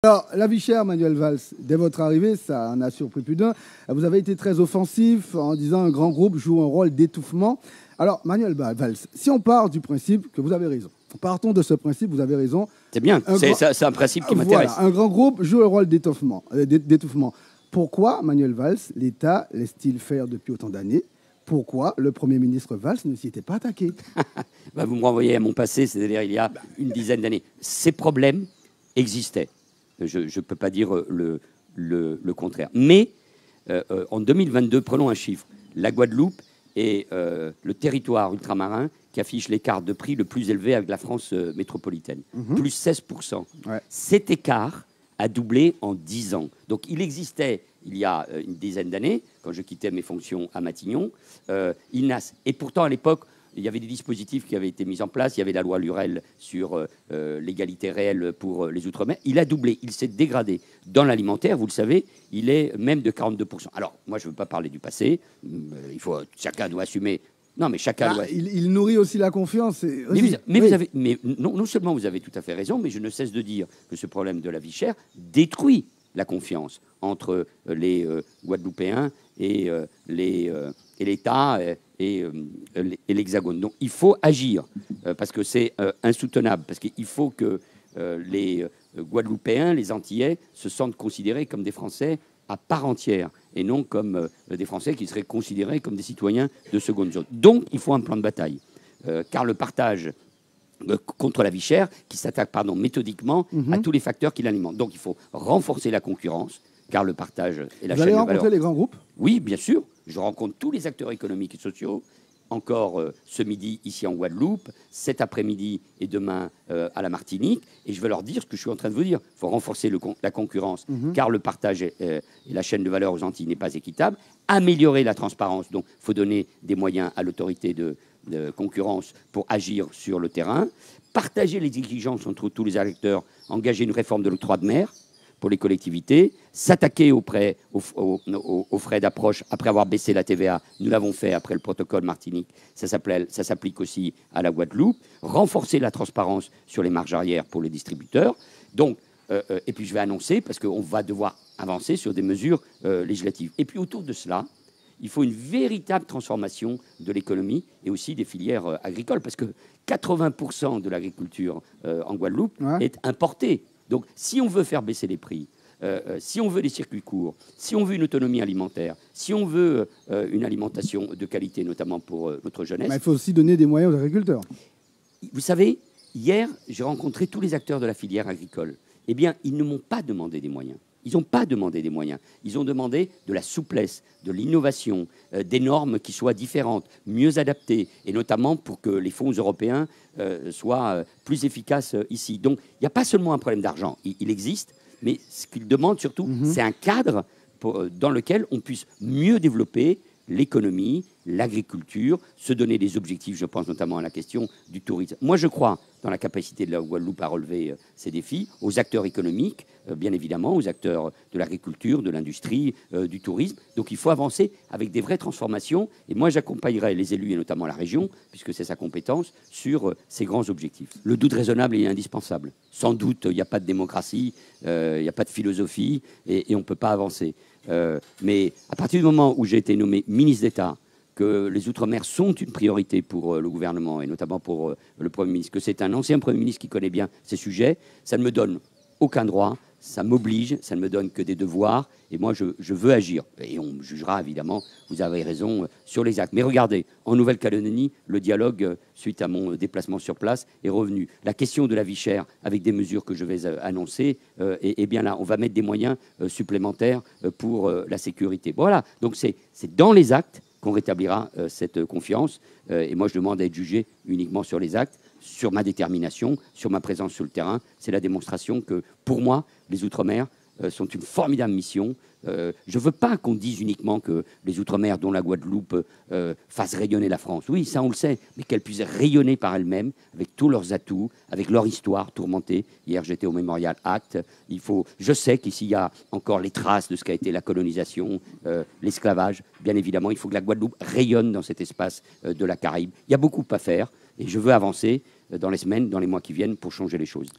Alors, la vie chère, Manuel Valls, dès votre arrivée, ça en a surpris plus d'un. Vous avez été très offensif en disant un grand groupe joue un rôle d'étouffement. Alors, Manuel Valls, si on part du principe que vous avez raison, partons de ce principe, vous avez raison. C'est bien, c'est un principe qui m'intéresse. Voilà, un grand groupe joue un rôle d'étouffement. Pourquoi, Manuel Valls, l'État laisse-t-il faire depuis autant d'années? Pourquoi le Premier ministre Valls ne s'y était pas attaqué? Vous me renvoyez à mon passé, c'est-à-dire il y a une dizaine d'années. Ces problèmes existaient. Je ne peux pas dire le contraire. Mais en 2022, prenons un chiffre. La Guadeloupe est le territoire ultramarin qui affiche l'écart de prix le plus élevé avec la France métropolitaine. Plus 16%. Ouais. Cet écart a doublé en 10 ans. Donc il existait, il y a une dizaine d'années, quand je quittais mes fonctions à Matignon, et pourtant à l'époque, il y avait des dispositifs qui avaient été mis en place. Il y avait la loi Lurel sur l'égalité réelle pour les Outre-mer. Il a doublé, il s'est dégradé. Dans l'alimentaire, vous le savez, il est même de 42%. Alors, moi, je ne veux pas parler du passé. Chacun doit assumer. Non, mais chacun doit... Il nourrit aussi la confiance. Mais non seulement vous avez tout à fait raison, mais je ne cesse de dire que ce problème de la vie chère détruit la confiance entre les Guadeloupéens et l'État et l'Hexagone. Donc il faut agir parce que c'est insoutenable, parce qu'il faut que les Guadeloupéens, les Antillais, se sentent considérés comme des Français à part entière et non comme des Français qui seraient considérés comme des citoyens de seconde zone. Donc il faut un plan de bataille, car le partage contre la vie chère, qui s'attaque méthodiquement à tous les facteurs qui l'alimentent. Donc il faut renforcer la concurrence, car le partage et la chaîne de valeur... Vous allez rencontrer les grands groupes? Oui, bien sûr. Je rencontre tous les acteurs économiques et sociaux, encore ce midi ici en Guadeloupe, cet après-midi et demain à la Martinique, et je vais leur dire ce que je suis en train de vous dire. Il faut renforcer la concurrence, car le partage et la chaîne de valeur aux Antilles n'est pas équitable, améliorer la transparence, donc il faut donner des moyens à l'autorité de concurrence pour agir sur le terrain, partager les exigences entre tous les acteurs, engager une réforme de l'octroi de mer pour les collectivités, s'attaquer aux frais d'approche après avoir baissé la TVA. Nous l'avons fait après le protocole Martinique. Ça s'applique aussi à la Guadeloupe. Renforcer la transparence sur les marges arrière pour les distributeurs. Donc, et puis je vais annoncer, parce qu'on va devoir avancer sur des mesures législatives. Et puis autour de cela, il faut une véritable transformation de l'économie et aussi des filières agricoles, parce que 80% de l'agriculture en Guadeloupe est importée. Donc, si on veut faire baisser les prix, si on veut des circuits courts, si on veut une autonomie alimentaire, si on veut une alimentation de qualité, notamment pour notre jeunesse... Mais il faut aussi donner des moyens aux agriculteurs. Vous savez, hier, j'ai rencontré tous les acteurs de la filière agricole. Eh bien, ils ne m'ont pas demandé des moyens. Ils n'ont pas demandé des moyens. Ils ont demandé de la souplesse, de l'innovation, des normes qui soient différentes, mieux adaptées, et notamment pour que les fonds européens soient plus efficaces ici. Donc, il n'y a pas seulement un problème d'argent. Il existe, mais ce qu'ils demandent surtout, c'est un cadre dans lequel on puisse mieux développer l'économie, l'agriculture, se donner des objectifs, je pense notamment à la question du tourisme. Moi, je crois dans la capacité de la Guadeloupe à relever ces défis, aux acteurs économiques, bien évidemment, aux acteurs de l'agriculture, de l'industrie, du tourisme. Donc, il faut avancer avec des vraies transformations. Et moi, j'accompagnerai les élus, et notamment la région, puisque c'est sa compétence, sur ces grands objectifs. Le doute raisonnable est indispensable. Sans doute, il n'y a pas de démocratie, il n'y a pas de philosophie, et on ne peut pas avancer. Mais à partir du moment où j'ai été nommé ministre d'État, que les Outre-mer sont une priorité pour le gouvernement et notamment pour le Premier ministre, que c'est un ancien Premier ministre qui connaît bien ces sujets, ça ne me donne aucun droit, ça m'oblige, ça ne me donne que des devoirs, et moi je veux agir. Et on jugera évidemment, vous avez raison, sur les actes. Mais regardez, en Nouvelle-Calédonie, le dialogue, suite à mon déplacement sur place, est revenu. La question de la vie chère, avec des mesures que je vais annoncer, est bien là. On va mettre des moyens supplémentaires pour la sécurité. Voilà, donc c'est dans les actes qu'on rétablira cette confiance. Et moi, je demande à être jugé uniquement sur les actes, sur ma détermination, sur ma présence sur le terrain. C'est la démonstration que, pour moi, les Outre-mer sont une formidable mission. Je ne veux pas qu'on dise uniquement que les Outre-mer, dont la Guadeloupe, fassent rayonner la France. Oui, ça, on le sait, mais qu'elles puissent rayonner par elles-mêmes, avec tous leurs atouts, avec leur histoire tourmentée. Hier, j'étais au Mémorial Act. Je sais qu'ici, il y a encore les traces de ce qu'a été la colonisation, l'esclavage. Bien évidemment, il faut que la Guadeloupe rayonne dans cet espace de la Caraïbe. Il y a beaucoup à faire, et je veux avancer dans les semaines, dans les mois qui viennent, pour changer les choses.